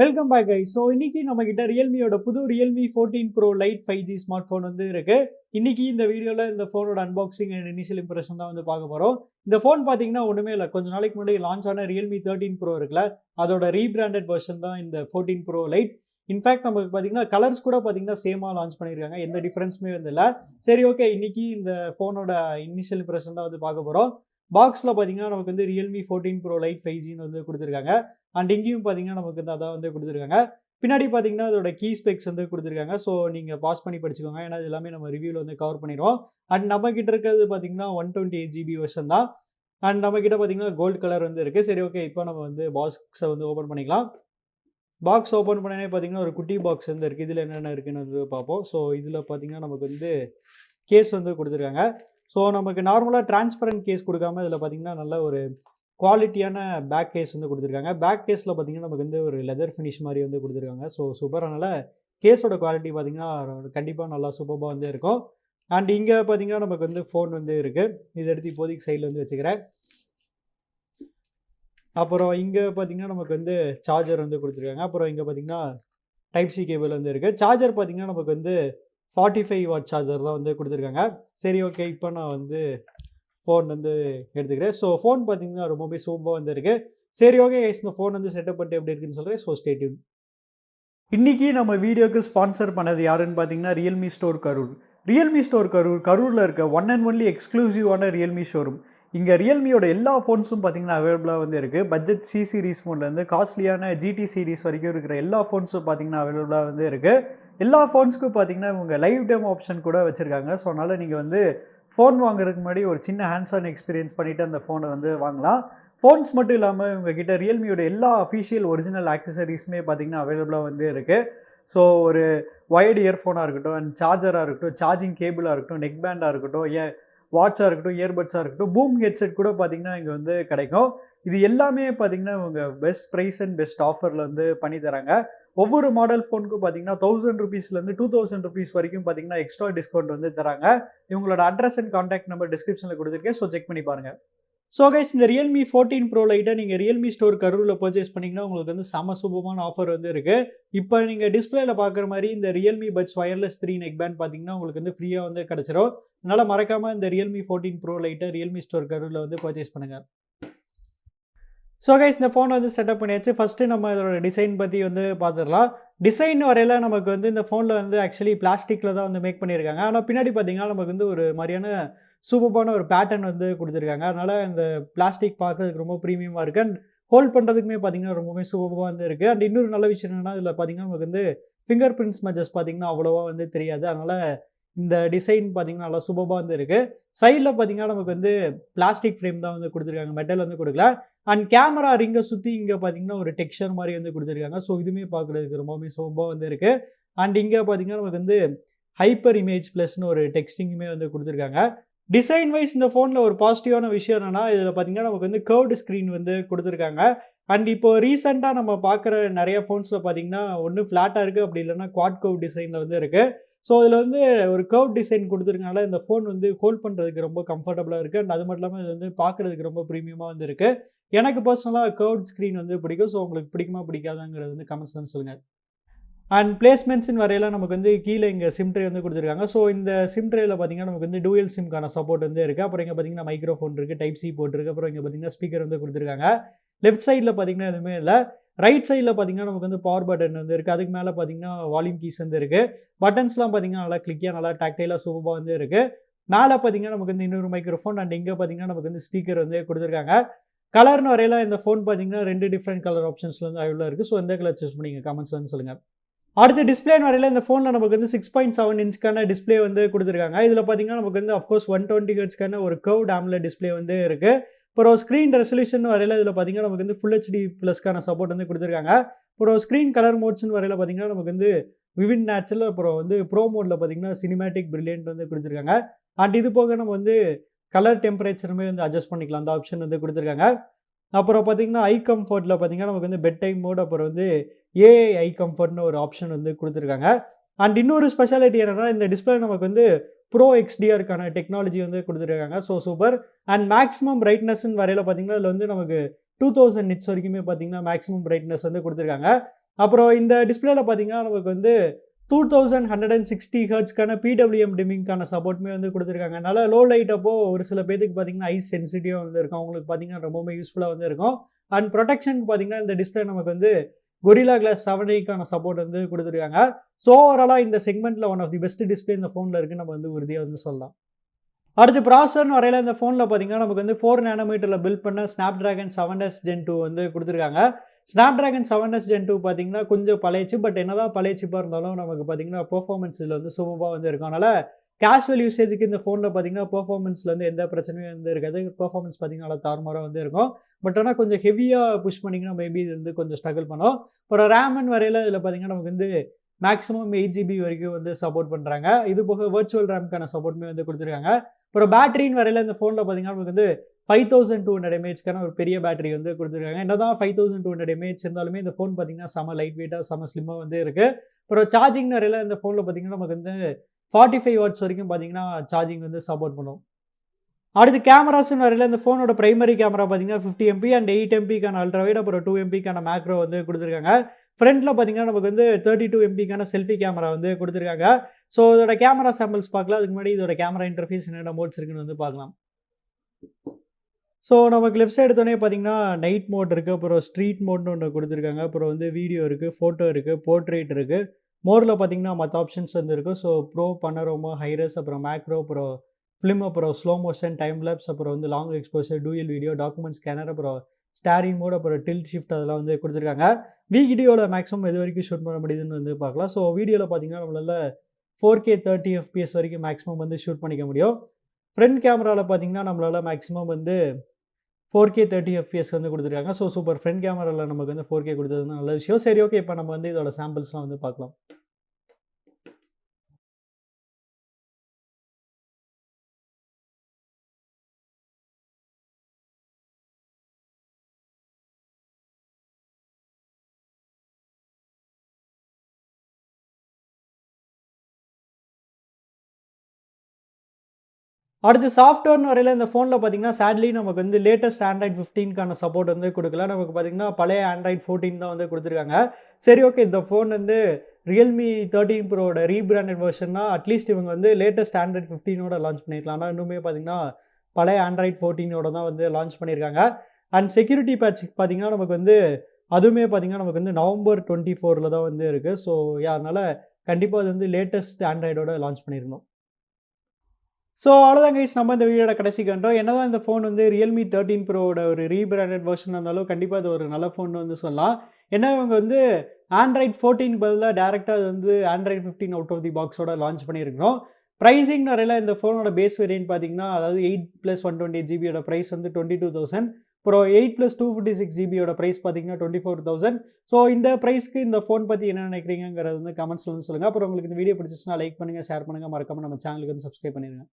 Welcome back guys. So இன்னைக்கு நம்ம கிட்ட ரியல்மியோட புது Realme 14 bro light 5G smart phone வந்து இருக்கு. இன்னைக்கு இந்த வீடியோவில் இந்த ஃபோனோட அன்பாக்சிங் அண்ட் இனிஷியல் இம்ப்ரெஷன் தான் வந்து பார்க்க போகிறோம். இந்த ஃபோன் பார்த்தீங்கன்னா ஒன்றுமே இல்லை, கொஞ்சம் நாளைக்கு முன்னாடி லான்ச் ஆன ரியல்மி 13 ப்ரோ இருக்குல்ல, அதோட ரீபிராண்டட் வெர்ஷன் தான் இந்த 14 ப்ரோ லைட். இன்ஃபேக்ட் நமக்கு பார்த்தீங்கன்னா கலர்ஸ் கூட பார்த்தீங்கன்னா சேமாக லான்ச் பண்ணியிருக்காங்க, எந்த டிஃப்ரென்ஸுமே வந்து இல்லை. சரி, ஓகே, இன்னைக்கு இந்த ஃபோனோட இனிஷியல் இம்ப்ரெஷன் தான் வந்து பார்க்க போகிறோம். பாக்ஸில் பார்த்தீங்கன்னா நமக்கு வந்து ரியல்மி 14 ப்ரோ லைட் 5Gன்னு வந்து கொடுத்துருக்காங்க. அண்ட் இங்கேயும் பார்த்தீங்கன்னா நமக்கு வந்து அதான் வந்து கொடுத்துருக்காங்க. பின்னாடி பார்த்தீங்கன்னா அதோட கீ ஸ்பெக்ஸ் வந்து கொடுத்துருக்காங்க. ஸோ நீங்கள் பாஸ் பண்ணி படிச்சுக்கோங்க, ஏன்னா இது எல்லாமே நம்ம ரிவ்யூவில் வந்து கவர் பண்ணிடுவோம். அண்ட் நம்ம கிட்ட இருக்கிறது பார்த்தீங்கன்னா 128 GB வெர்ஷன் தான். அண்ட் நம்ம கிட்ட பார்த்தீங்கன்னா கோல்டு கலர் வந்து இருக்குது. சரி, ஓகே, இப்போ நம்ம வந்து பாக்ஸை வந்து ஓப்பன் பண்ணிக்கலாம். பாக்ஸ் ஓப்பன் பண்ணனே பார்த்தீங்கன்னா ஒரு குட்டி பாக்ஸ் வந்து இருக்குது. இதில் என்னென்ன இருக்குன்னு வந்து பார்ப்போம். ஸோ இதில் பார்த்தீங்கன்னா நமக்கு வந்து கேஸ் வந்து கொடுத்துருக்காங்க. ஸோ நமக்கு நார்மலாக டிரான்ஸ்பரண்ட் கேஸ் கொடுக்காம இதில் பார்த்தீங்கன்னா நல்ல ஒரு குவாலிட்டியான பேக் கேஸ் வந்து கொடுத்துருக்காங்க. பேக் கேஸில் பார்த்தீங்கன்னா நமக்கு வந்து ஒரு லெதர் ஃபினிஷ் மாதிரி வந்து கொடுத்துருக்காங்க. So super. அதனால் கேஸோட குவாலிட்டி பார்த்தீங்கன்னா கண்டிப்பாக நல்லா சூப்பராக வந்து இருக்கும். அண்ட் இங்கே பார்த்தீங்கன்னா நமக்கு வந்து ஃபோன் வந்து இருக்குது. இதை எடுத்து இப்போதைக்கு சைடில் வந்து வச்சுக்கிறேன். அப்புறம் இங்கே பார்த்தீங்கன்னா நமக்கு வந்து சார்ஜர் வந்து கொடுத்துருக்காங்க. அப்புறம் இங்கே பார்த்தீங்கன்னா டைப் சி கேபிள் வந்து இருக்குது. சார்ஜர் பார்த்தீங்கன்னா நமக்கு வந்து 45 வாட் சார்ஜர் தான் வந்து கொடுத்துருக்காங்க. சரி, ஓகே, இப்போ நான் வந்து ஃபோன் வந்து எடுத்துக்கிறேன். ஸோ ஃபோன் பார்த்தீங்கன்னா ரொம்பவே சூப்பராக வந்து இருக்குது. சரி, ஓகே கைஸ், இந்த ஃபோன் வந்து செட்டப் பண்ணிட்டு எப்படி இருக்குன்னு சொல்கிறேன். So stay tune. இன்றைக்கி நம்ம வீடியோக்கு ஸ்பான்சர் பண்ணது யாருன்னு பார்த்தீங்கன்னா Realme store Karur. Realme store கரூரில் இருக்க ஒன் அண்ட் ஒன்லி எக்ஸ்க்ளூசிவான ரியல்மி ஷோரூம். இங்கே ரியல்மியோட எல்லா ஃபோன்ஸும் பார்த்தீங்கன்னா அவைலபிளாக வந்து இருக்குது. பட்ஜெட் சி சீரிஸ் ஃபோன்லேருந்து காஸ்ட்லியான ஜிடி சீரிஸ் வரைக்கும் இருக்கிற எல்லா ஃபோன்ஸும் பார்த்தீங்கன்னா அவைலபிளாக வந்து இருக்குது. எல்லா ஃபோன்ஸுக்கும் பார்த்தீங்கன்னா இவங்க லைவ் டெமோ ஆப்ஷன் கூட வச்சுருக்காங்க. ஸோ அதனால் நீங்கள் வந்து ஃபோன் வாங்குறதுக்கு முன்னாடி ஒரு சின்ன ஹேண்ட்ஸ் ஆன் எக்ஸ்பீரியன்ஸ் பண்ணிவிட்டு அந்த ஃபோனை வந்து வாங்கலாம். ஃபோன்ஸ் மட்டும் இல்லாமல் இவங்ககிட்ட ரியல்மியோட எல்லா அஃபிஷியல் ஒரிஜினல் ஆக்சசரிஸுமே பார்த்தீங்கன்னா அவைலபிளாக வந்து இருக்குது. ஸோ ஒரு ஒயர்டு இயர்ஃபோனாக இருக்கட்டும், அண்ட் சார்ஜராக இருக்கட்டும், சார்ஜிங் கேபிளாக இருக்கட்டும், நெக் பேண்டாக இருக்கட்டும், வாட்சாக இருக்கட்டும், இயர்பட்ஸாக இருக்கட்டும், பூம் ஹெட்செட் கூட பார்த்தீங்கன்னா இங்கே வந்து கிடைக்கும். இது எல்லாமே பார்த்தீங்கன்னா இவங்க பெஸ்ட் ப்ரைஸ் அண்ட் பெஸ்ட் ஆஃபரில் வந்து பண்ணி தராங்க. ஒவ்வொரு மாடல் ஃபோனுக்கும் பார்த்தீங்கன்னா 1000 ருபீஸ்லேருந்து 2000 ருபீஸ் வரைக்கும் பார்த்தீங்கன்னா எக்ஸ்ட்ரா டிஸ்கவுண்ட் வந்து தராங்க. இவங்களோட அட்ரஸ் அண்ட் கான்டாக்ட் நம்பர் டிஸ்கிரிப்ஷனில் கொடுத்துருக்கேன். ஸோ செக் பண்ணி பாருங்கள். ஸோ கைஸ், இந்த ரியல்மி 14 ப்ரோ லைட்டை நீங்கள் ரியல்மி ஸ்டோர் கரூரில் பர்ச்சேஸ் பண்ணிங்கன்னா உங்களுக்கு வந்து செம சூப்பரான ஆஃபர் வந்து இருக்குது. இப்போ நீங்கள் டிஸ்பிளேல பார்க்குற மாதிரி இந்த Realme buds wireless 3 neck band பார்த்தீங்கன்னா உங்களுக்கு வந்து ஃப்ரீயாக வந்து கிடச்சிரும். அதனால் மறக்காமல் இந்த ரியல்மி 14 ப்ரோ லைட்டை ரியல்மி ஸ்டோர் கரூரில் வந்து பர்ச்சேஸ் பண்ணுங்கள். ஸோ கைஸ், இந்த ஃபோன் வந்து செட்டப் பண்ணியாச்சு. ஃபஸ்ட்டு நம்ம இதோட டிசைன் பற்றி வந்து பார்த்துடலாம். டிசைன் வரையில் நமக்கு வந்து இந்த ஃபோனில் வந்து ஆக்சுவலி பிளாஸ்டிக்கில் தான் வந்து மேக் பண்ணியிருக்காங்க. ஆனால் பின்னாடி பார்த்தீங்கன்னா நமக்கு வந்து ஒரு மாதிரியான சூப்பரான ஒரு பேட்டர்ன் வந்து கொடுத்துருக்காங்க. அதனால் இந்த பிளாஸ்டிக் பார்க்குறதுக்கு ரொம்ப ப்ரீமியமாக இருக்குது. அண்ட் ஹோல்ட் பண்ணுறதுக்குமே பார்த்தீங்கன்னா ரொம்பவே சூப்பராக வந்து இருக்குது. அண்ட் இன்னொரு நல்ல விஷயம் என்னென்னா இதில் பார்த்தீங்கன்னா நமக்கு வந்து ஃபிங்கர் பிரிண்ட்ஸ் மெஜர்ஸ் பார்த்தீங்கன்னா அவ்வளோவா வந்து தெரியாது. அதனால் இந்த டிசைன் பார்த்தீங்கன்னா நல்லா சூப்பராக வந்து இருக்குது. சைடில் பார்த்தீங்கன்னா நமக்கு வந்து பிளாஸ்டிக் ஃப்ரேம் தான் வந்து கொடுத்துருக்காங்க, மெட்டல் வந்து கொடுக்கல. அண்ட் கேமரா ரிங்கை சுற்றி இங்கே பார்த்தீங்கன்னா ஒரு டெக்ஸ்சர் மாதிரி வந்து கொடுத்துருக்காங்க. ஸோ இதுவுமே பார்க்குறதுக்கு ரொம்பவே சூப்பராக வந்து இருக்குது. அண்ட் இங்கே பார்த்தீங்கன்னா நமக்கு வந்து ஹைப்பர் இமேஜ் ப்ளஸ்னு ஒரு டெக்ஸ்டிங்குமே வந்து கொடுத்துருக்காங்க. டிசைன் வைஸ் இந்த ஃபோனில் ஒரு பாசிட்டிவான விஷயம் என்னென்னா இதில் பார்த்தீங்கன்னா நமக்கு வந்து கர்வ்டு ஸ்க்ரீன் வந்து கொடுத்துருக்காங்க. அண்ட் இப்போ ரீசெண்டாக நம்ம பார்க்குற நிறைய ஃபோன்ஸில் பார்த்தீங்கன்னா ஒன்று ஃப்ளாட்டாக இருக்குது, அப்படி இல்லைன்னா குவாட் கர்வ் டிசைனில் வந்து இருக்குது. ஸோ இதில் வந்து ஒரு கர்வ் டிசைன் கொடுத்துருக்கனால இந்த ஃபோன் வந்து ஹோல்ட் பண்ணுறதுக்கு ரொம்ப கம்ஃபர்டபுளாக இருக்குது. அண்ட் அது மட்டும் இல்லாமல் இது வந்து பார்க்குறதுக்கு ரொம்ப ப்ரீமியமாக வந்து இருக்குது. எனக்கு பர்சனலாக கர்வ் ஸ்க்ரீன் வந்து பிடிக்கும். ஸோ உங்களுக்கு பிடிக்குமா பிடிக்காதாங்கிறது வந்து கமெண்ட்ஸ் வந்து சொல்லுங்கள். அண்ட் பிளேஸ்மெண்ட்ஸின் வரையெல்லாம் நமக்கு வந்து கீழே இங்கே சிம் ட்ரே வந்து கொடுத்துருக்காங்க. ஸோ இந்த சிம் ட்ரேயில் பார்த்தீங்கன்னா நமக்கு வந்து டூயல் சிம்க்கான சப்போர்ட் வந்து இருக்குது. அப்புறம் இங்கே பார்த்தீங்கன்னா மைக்ரோஃபோன் இருக்குது, டைப் சி போட்டிருக்கு. அப்புறம் இங்கே பார்த்தீங்கன்னா ஸ்பீக்கர் வந்து கொடுத்துருக்காங்க. லெஃப்ட் சைடில் பார்த்தீங்கன்னா எதுவுமே இல்லை. ரைட் சைடில் பார்த்தீங்கன்னா நமக்கு வந்து பவர் பட்டன் வந்து இருக்குது. அதுக்கு மேலே பார்த்தீங்கன்னா வால்யூம் கீஸ் வந்து இருக்குது. பட்டன்ஸ்லாம் பார்த்தீங்கன்னா நல்லா கிளிக்காக நல்லா டாக்டைலாக சூப்பராக வந்து இருக்குது. மேலே பார்த்தீங்கன்னா நமக்கு வந்து இன்னொரு மைக்ரோஃபோன். அண்ட் இங்கே பார்த்தீங்கன்னா நமக்கு வந்து ஸ்பீக்கர் வந்து கொடுத்துருக்காங்க. கலர்னு வரையில இந்த ஃபோன் பார்த்தீங்கன்னா 2 டிஃப்ரெண்ட் கலர் ஆப்ஷன்ஸில் வந்து அவைலபிளாக இருக்குது. ஸோ எந்த கலர் சூஸ் பண்ணிங்க கமெண்ட்ஸ் வந்து சொல்லுங்கள். அடுத்து டிஸ்பிளேன்னு வரையில் இந்த ஃபோனில் நமக்கு வந்து 6.7 இன்ச்சுக்கான டிஸ்பிளே வந்து கொடுத்துருக்காங்க. இதில் பார்த்தீங்கன்னா நமக்கு வந்து அஃப்கோர்ஸ் 120 ஹெர்ட்ஸ்க்கான ஒரு கர்வ்ட் AMOLED டிஸ்பிளே வந்து இருக்குது. அப்புறம் ஸ்க்ரீன் ரெசல்யூஷன் வரையில் இதில் பார்த்தீங்கன்னா நமக்கு வந்து ஃபுல் HD ப்ளஸ்க்கான சப்போர்ட் வந்து கொடுத்துருக்காங்க. அப்புறம் ஸ்க்ரீன் கலர் மோட்ஸ்னு வரையில் பார்த்தீங்கன்னா நமக்கு வந்து விவின் நேச்சுரல், அப்புறம் வந்து ப்ரோ மோடில் பார்த்தீங்கன்னா சினிமேட்டிக் பிரில்லியன்ட் வந்து கொடுத்துருக்காங்க. அண்ட் இது போக நம்ம வந்து கலர் டெம்பரேச்சருமே வந்து அட்ஜஸ்ட் பண்ணிக்கலாம், அந்த ஆப்ஷன் வந்து கொடுத்துருக்காங்க. அப்புறம் பார்த்தீங்கன்னா ஐ கம்ஃபர்ட்டில் பார்த்தீங்கன்னா நமக்கு வந்து பெட் டைம் மோட், அப்புறம் வந்து ஏஐ ஐ கம்ஃபர்ட்னு ஒரு ஆப்ஷன் வந்து கொடுத்துருக்காங்க. அண்ட் இன்னொரு ஸ்பெஷாலிட்டி என்னென்னா இந்த டிஸ்பிளே நமக்கு வந்து ப்ரோ XDRக்கான டெக்னாலஜி வந்து கொடுத்துருக்காங்க. So super. அண்ட் மேக்ஸிமம் பிரைட்னஸ்ன்னு வரையில் பார்த்தீங்கன்னா இதில் வந்து நமக்கு 2000 நிட்ஸ் வரைக்குமே பார்த்தீங்கன்னா மேக்ஸிமம் பிரைட்னஸ் வந்து கொடுத்துருக்காங்க. அப்புறம் இந்த டிஸ்பிளேல பார்த்தீங்கன்னா நமக்கு வந்து 2160 ஹெர்ட்ஸ்க்கான பிடபிள்யூஎம் டிமிங்கான சப்போர்ட்டுமே வந்து கொடுத்துருக்காங்க. அதனால லோ லைட் அப்போ ஒரு சில பேருக்கு பார்த்தீங்கன்னா ஐஸ் சென்சிட்டிவாக வந்து இருக்கும். அவங்களுக்கு பார்த்தீங்கன்னா ரொம்பவுமே யூஸ்ஃபுல்லாக வந்து இருக்கும். அண்ட் ப்ரொடெக்ஷனுக்கு பார்த்தீங்கன்னா இந்த டிஸ்பிளே நமக்கு வந்து கொரில்லா கிளாஸ் 7க்கான சப்போர்ட் வந்து கொடுத்துருக்காங்க. ஸோ ஓவராலாக இந்த செக்மெண்ட்டில் one of the best display இந்த ஃபோனில் இருக்குன்னு நம்ம வந்து உறுதியாக வந்து சொல்லலாம். அடுத்து ப்ராசஸர்னு வரையில இந்த ஃபோனில் பார்த்தீங்கன்னா நமக்கு வந்து 4 நானோமீட்டரில் பில்ட் பண்ண ஸ்னாப்ட்ராகன் 7S Gen 2 வந்து கொடுத்துருக்காங்க. ஸ்னாப்ட்ராகன் 7S Gen 2 பார்த்தீங்கன்னா கொஞ்சம் பழைய சிப். பட் என்னதான் பழைய சிப்பாக இருந்தாலும் நமக்கு பார்த்தீங்கன்னா பெர்ஃபார்மன்ஸ் இதில் வந்து சூப்பராக வந்து இருக்கும். அதனால் கேஷுவல் யூசேஜுக்கு இந்த ஃபோனில் பார்த்தீங்கன்னா பெர்ஃபார்மன்ஸில் வந்து எந்த பிரச்சனையும் வந்து இருக்காது. பெர்ஃபார்மன்ஸ் பார்த்தீங்கன்னா நல்லா தாறுமாறாக வந்து இருக்கும். பட் ஆனால் கொஞ்சம் ஹெவியாக புஷ் பண்ணிங்கன்னா மேபி இது வந்து கொஞ்சம் ஸ்ட்ரகிள் பண்ணும். அப்புறம் ரேமன் வரையில் இதில் பார்த்தீங்கன்னா நமக்கு வந்து மேக்ஸிமம் 8 GB வரைக்கும் வந்து சப்போர்ட் பண்ணுறாங்க. இது போக வர்ச்சுவல் ரேம்க்கான சப்போர்ட்டுமே வந்து கொடுத்துருக்காங்க. அப்புறம் பேட்டரின்னு வரையில் இந்த ஃபோனில் பார்த்தீங்கன்னா நமக்கு வந்து 5200 mAhக்கான ஒரு பெரிய பேட்டரி வந்து கொடுத்துருக்காங்க. என்னதான் 5200 mAh இருந்தாலுமே இந்த ஃபோன் பார்த்தீங்கன்னா செம லைட் வெயிட்டாக செம ஸ்லிம்மாக வந்து இருக்குது. அப்புறம் சார்ஜிங் வரையில் இந்த ஃபோனில் பார்த்தீங்கன்னா நமக்கு வந்து 45 வாட்ஸ் வரைக்கும் பார்த்தீங்கன்னா சார்ஜிங் வந்து சப்போர்ட் பண்ணும். அடுத்து கேமராஸ்னு வரையில் இந்த ஃபோனோட பிரைமரி கேமரா பார்த்தீங்கன்னா 50 MP அண்ட் 8 MPக்கான அல்ட்ரா வைட் அப்புறம் 2 MPக்கான மேக்ரோ வந்து கொடுத்துருக்காங்க. ஃப்ரண்ட்டில் பார்த்தீங்கன்னா நமக்கு வந்து 32 MPக்கான செல்ஃபி கேமரா வந்து கொடுத்துருக்காங்க. ஸோ இதோட கேமரா சாம்பிள்ஸ் பார்க்கலாம். அதுக்கு முன்னாடி இதோட கேமரா இன்டர்ஃபேஸ் என்னென்ன மோட்ஸ் இருக்குன்னு வந்து பார்க்கலாம். ஸோ நமக்கு லெஃப்ட் சைடு எடுத்தோடனே பார்த்தீங்கன்னா நைட் மோட் இருக்குது, அப்புறம் ஸ்ட்ரீட் மோட்னு ஒன்று கொடுத்துருக்காங்க, அப்புறம் வந்து வீடியோ இருக்குது, ஃபோட்டோ இருக்குது, போர்ட்ரேட் இருக்குது. மோடில் பார்த்தீங்கன்னா மற்ற ஆப்ஷன்ஸ் வந்து இருக்குது. ஸோ ப்ரோ, பனரோமா, ஹைரஸ், அப்புறம் மேக்ரோ, அப்புறம் ஃபிலிம், அப்புறம் ஸ்லோ மோஷன், டைம் லேப்ஸ், அப்புறம் வந்து long exposure, dual video, document scanner, அப்புறம் ஸ்டாரிங் மோட், அப்புறம் டில்ட் ஷிஃப்ட் அதெல்லாம் வந்து கொடுத்துருக்காங்க. வீடியோவில் மேக்ஸிமம் எது வரைக்கும் ஷூட் பண்ண முடியுதுன்னு வந்து பார்க்கலாம். ஸோ வீடியோவில் பார்த்தீங்கன்னா நம்மளால் 4K 30 FPS வரைக்கும் மேக்ஸிமம் வந்து ஷூட் பண்ணிக்க முடியும். ஃப்ரண்ட் கேமராவில் பார்த்தீங்கன்னா நம்மளால் மேக்ஸிமம் வந்து 4K 30 FPS வந்து கொடுத்துருக்காங்க. So super. ஃப்ரண்ட் கேமராவில் நமக்கு வந்து 4K கொடுத்தது நல்ல விஷயம். சரி, ஓகே, இப்போ நம்ம வந்து இதோட சாம்பிள்ஸ்லாம் வந்து பார்க்கலாம். அடுத்து சாஃப்ட்வேர்னு வரையில் இந்த ஃபோனில் பார்த்தீங்கன்னா சேட்லி நமக்கு வந்து லேட்டஸ்ட் ஆண்ட்ராய்ட் 15க்கான சப்போர்ட் வந்து கொடுக்கல. நமக்கு பார்த்தீங்கன்னா பழைய ஆண்ட்ராய்ட் 14 தான் வந்து கொடுத்துருக்காங்க. சரி, ஓகே, இந்த ஃபோன் வந்து ரியல்மி 13 ப்ரோட ரீபிராண்டட் வெர்ஷன்னா அட்லீஸ்ட் இவங்க வந்து லேட்டஸ்ட் ஆண்ட்ராய்ட் 15ஓட லான்ச் பண்ணியிருக்கலாம். ஆனால் இன்னுமே பார்த்தீங்கன்னா பழைய ஆண்ட்ராய்ட் 14ஓட தான் வந்து லான்ச் பண்ணியிருக்காங்க. அண்ட் செக்யூரிட்டி பேட்ச் பார்த்தீங்கன்னா நமக்கு வந்து அதுவுமே பார்த்தீங்கன்னா நமக்கு வந்து November 24 தான் வந்து இருக்குது. ஸோ அதனால் கண்டிப்பாக அது வந்து லேட்டஸ்ட் ஆண்ட்ராய்டோட லான்ச் பண்ணியிருக்கணும். ஸோ அவ்வளோதான் கைஸ், நம்ம இந்த வீடியோட கடைசிக்கு வந்துட்டோம். என்னதான் இந்த ஃபோன் வந்து ரியல்மி 13 ப்ரோட ஒரு ரீபிராண்டட் வெர்ஷன் இருந்தாலும் கண்டிப்பாக அது ஒரு நல்ல ஃபோன் வந்து சொல்லலாம். ஏன்னா இவங்க வந்து ஆண்ட்ராய்ட் 14 பதிலாக டேரெக்டாக அது வந்து ஆண்ட்ராய்ட் 15 அவுட் ஆஃப் தி பாக்ஸோட லான்ச் பண்ணியிருக்கிறோம். ப்ரைஸிங் வரையில் இந்த ஃபோனோட பேஸ் வேரியன்ட் பார்த்தீங்கன்னா அதாவது 8+128 ஜிபியோட ப்ரைஸ் வந்து 22,000. அப்புறம் 8+256 ஜிபியோட ப்ரைஸ் பார்த்தீங்கன்னா 24,000. ஸோ இந்த ப்ரைஸ்க்கு இந்த ஃபோன் பற்றி என்ன நினைக்கிறீங்கிறது வந்து கமெண்ட்ஸில் வந்து சொல்லுங்கள். அப்புறம் உங்களுக்கு இந்த வீடியோ பிடிச்சிச்சுன்னா லைக் பண்ணுங்கள், ஷேர் பண்ணுங்கள், மறக்காமல் நம்ம சேனலுக்கு வந்து சப்ஸ்கிரைப் பண்ணிடுங்க.